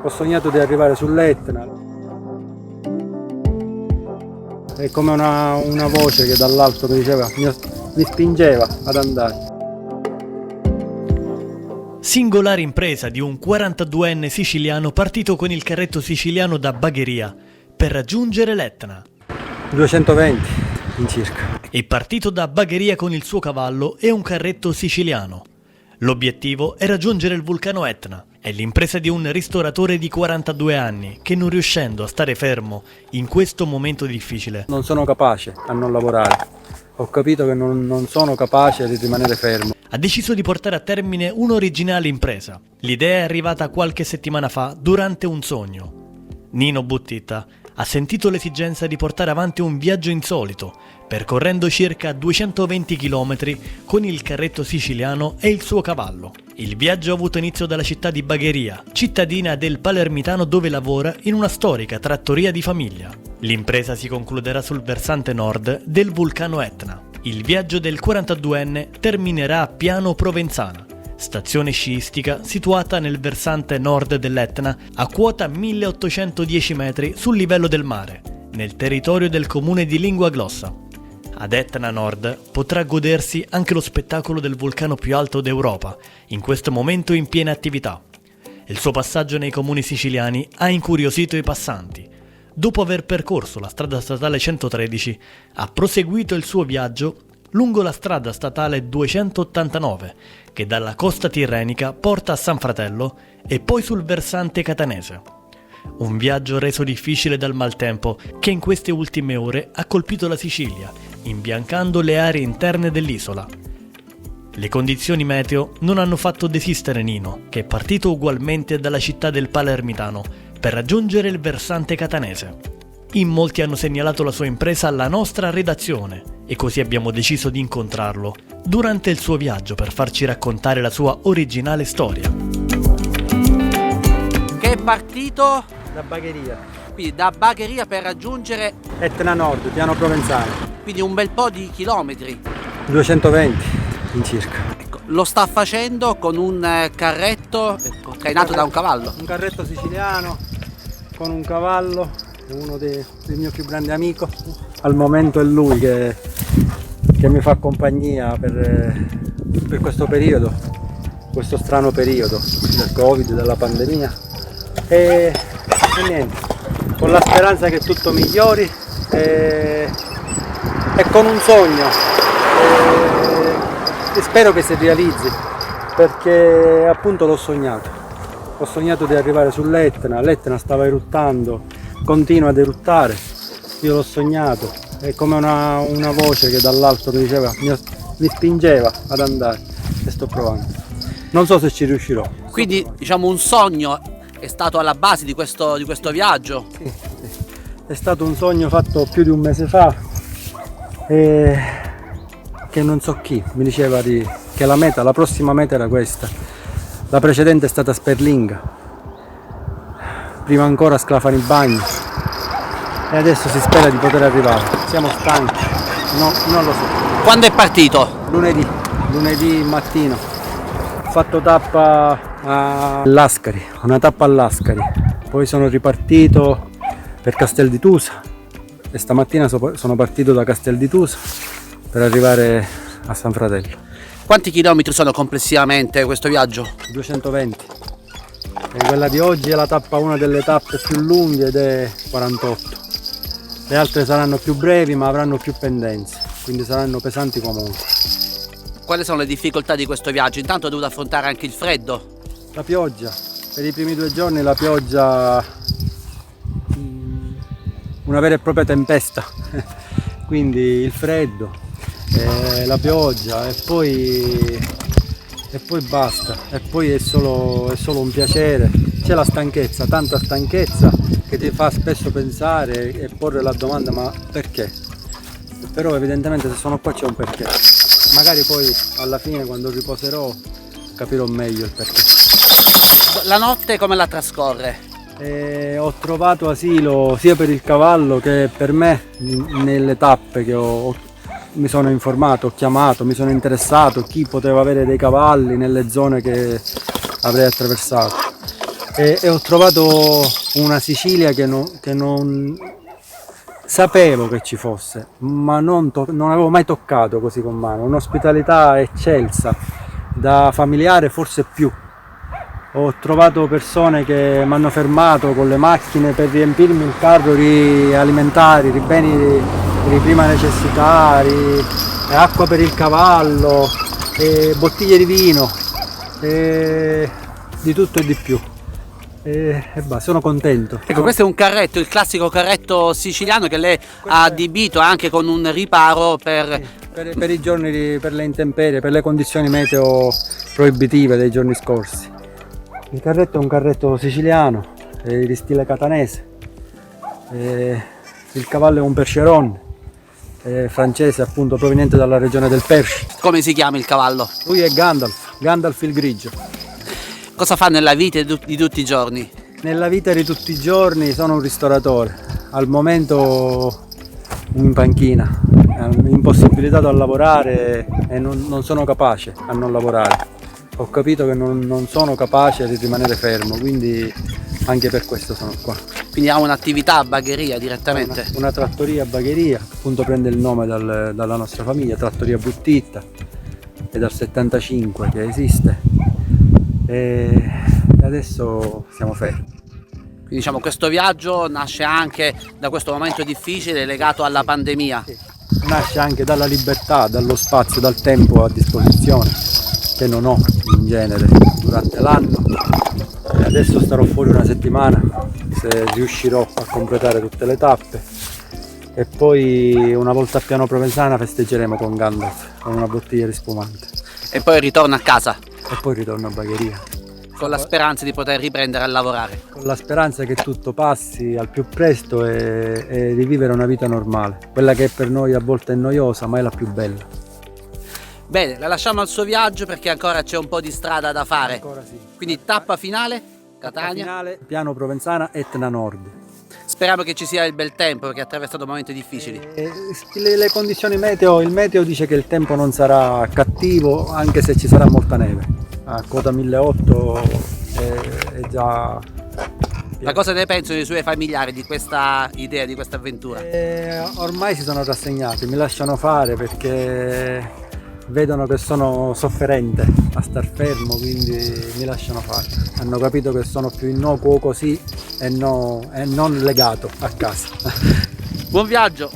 Ho sognato di arrivare sull'Etna. È come una voce che dall'alto mi diceva, mi spingeva ad andare. Singolare impresa di un 42enne siciliano partito con il carretto siciliano da Bagheria per raggiungere l'Etna. 220 in circa. È partito da Bagheria con il suo cavallo e un carretto siciliano. L'obiettivo è raggiungere il vulcano Etna. È l'impresa di un ristoratore di 42 anni che, non riuscendo a stare fermo in questo momento difficile, Non sono capace a non lavorare. Ho capito che non sono capace di rimanere fermo. ha deciso di portare a termine un'originale impresa. L'idea è arrivata qualche settimana fa durante un sogno. Nino Buttitta ha sentito l'esigenza di portare avanti un viaggio insolito, percorrendo circa 220 km con il carretto siciliano e il suo cavallo. Il viaggio ha avuto inizio dalla città di Bagheria, cittadina del Palermitano dove lavora in una storica trattoria di famiglia. L'impresa si concluderà sul versante nord del vulcano Etna. Il viaggio del 42enne terminerà a Piano Provenzana, stazione sciistica situata nel versante nord dell'Etna a quota 1810 metri sul livello del mare, nel territorio del comune di Linguaglossa. Ad Etna Nord potrà godersi anche lo spettacolo del vulcano più alto d'Europa, in questo momento in piena attività. Il suo passaggio nei comuni siciliani ha incuriosito i passanti. Dopo aver percorso la strada statale 113, ha proseguito il suo viaggio lungo la strada statale 289, che dalla costa tirrenica porta a San Fratello e poi sul versante catanese. Un viaggio reso difficile dal maltempo che in queste ultime ore ha colpito la Sicilia, imbiancando le aree interne dell'isola. Le condizioni meteo non hanno fatto desistere Nino, che è partito ugualmente dalla città del Palermitano per raggiungere il versante catanese. In molti hanno segnalato la sua impresa alla nostra redazione e così abbiamo deciso di incontrarlo durante il suo viaggio per farci raccontare la sua originale storia. Che è partito Da Bagheria. quindi da Bagheria per raggiungere Etna Nord, Piano Provenzano. quindi un bel po' di chilometri. 220 in circa. Ecco, lo sta facendo con un carretto trainato da un cavallo. Un carretto siciliano con un cavallo, uno del mio più grande amico. Al momento è lui che mi fa compagnia per questo periodo, questo strano periodo del Covid, della pandemia. E niente, con la speranza che tutto migliori e con un sogno. E spero che si realizzi, perché appunto l'ho sognato. Ho sognato di arrivare sull'Etna, l'Etna stava eruttando, continua ad eruttare, io l'ho sognato, è come una voce che dall'alto mi diceva, mi spingeva ad andare e sto provando. Non so se ci riuscirò. Quindi diciamo un sogno è stato alla base di questo viaggio. Sì. È stato un sogno fatto più di un mese fa e che non so chi mi diceva che la prossima meta era questa. La precedente è stata Sperlinga, prima ancora Sclafani Bagni e adesso si spera di poter arrivare. Siamo stanchi, no, non lo so. Quando è partito? Lunedì mattino. Ho fatto tappa all'Ascari, una tappa all'Ascari, poi sono ripartito per Castel di Tusa e stamattina sono partito da Castel di Tusa per arrivare a San Fratello. Quanti chilometri sono complessivamente questo viaggio? 220 e quella di oggi è una delle tappe più lunghe ed è 48. Le altre saranno più brevi ma avranno più pendenze, quindi saranno pesanti comunque. Quali sono le difficoltà di questo viaggio? Intanto ho dovuto affrontare anche il freddo. La pioggia, per i primi 2 giorni la pioggia, una vera e propria tempesta, quindi il freddo, la pioggia e poi basta, e poi è solo un piacere. C'è la stanchezza, tanta stanchezza che ti fa spesso pensare e porre la domanda ma perché? Però evidentemente se sono qua c'è un perché, magari poi alla fine quando riposerò capirò meglio il perché. La notte come la trascorre? Ho trovato asilo sia per il cavallo che per me nelle tappe che mi sono informato, ho chiamato, mi sono interessato chi poteva avere dei cavalli nelle zone che avrei attraversato e ho trovato una Sicilia che non sapevo che ci fosse, ma non avevo mai toccato così con mano, un'ospitalità eccelsa, da familiare forse più. Ho trovato persone che mi hanno fermato con le macchine per riempirmi il carro di alimentari, di beni di prima necessità, acqua per il cavallo, bottiglie di vino, di tutto e di più. E basta, sono contento. Ecco, questo è un carretto, il classico carretto siciliano che lei ha adibito anche con un riparo per i giorni, per le intemperie, per le condizioni meteo proibitive dei giorni scorsi. Il carretto è un carretto siciliano, di stile catanese. Il cavallo è un percheron, francese, appunto, proveniente dalla regione del Perche. Come si chiama il cavallo? Lui è Gandalf il grigio. Cosa fa nella vita di tutti i giorni? Nella vita di tutti i giorni sono un ristoratore, al momento in panchina, impossibilitato a lavorare e non sono capace a non lavorare. Ho capito che non sono capace di rimanere fermo, quindi anche per questo sono qua. Quindi ha un'attività a bagheria direttamente? Una trattoria a bagheria, appunto prende il nome dalla nostra famiglia, Trattoria Buttitta, è dal 75 che esiste e adesso siamo fermi. Quindi diciamo questo viaggio nasce anche da questo momento difficile legato alla pandemia. Sì. Nasce anche dalla libertà, dallo spazio, dal tempo a disposizione che non ho in genere durante l'anno. E adesso starò fuori una settimana se riuscirò a completare tutte le tappe e poi una volta a Piano Provenzana festeggeremo con Gandalf con una bottiglia di spumante E poi ritorna a casa e poi ritorno a bagheria con la speranza di poter riprendere a lavorare. con la speranza che tutto passi al più presto e rivivere una vita normale, quella che per noi a volte è noiosa ma è la più bella. Bene, la lasciamo al suo viaggio perché ancora c'è un po' di strada da fare. Ancora sì. Quindi tappa finale, Catania. Finale, Piano Provenzana, Etna Nord. Speriamo che ci sia il bel tempo perché ha attraversato momenti difficili. Le condizioni meteo, il meteo dice che il tempo non sarà cattivo anche se ci sarà molta neve. A quota 1800 è già... Ma cosa ne pensano i suoi familiari di questa idea, di questa avventura? Ormai si sono rassegnati, mi lasciano fare perché vedono che sono sofferente a star fermo, quindi mi lasciano fare. Hanno capito che sono più innocuo così e non legato a casa. Buon viaggio!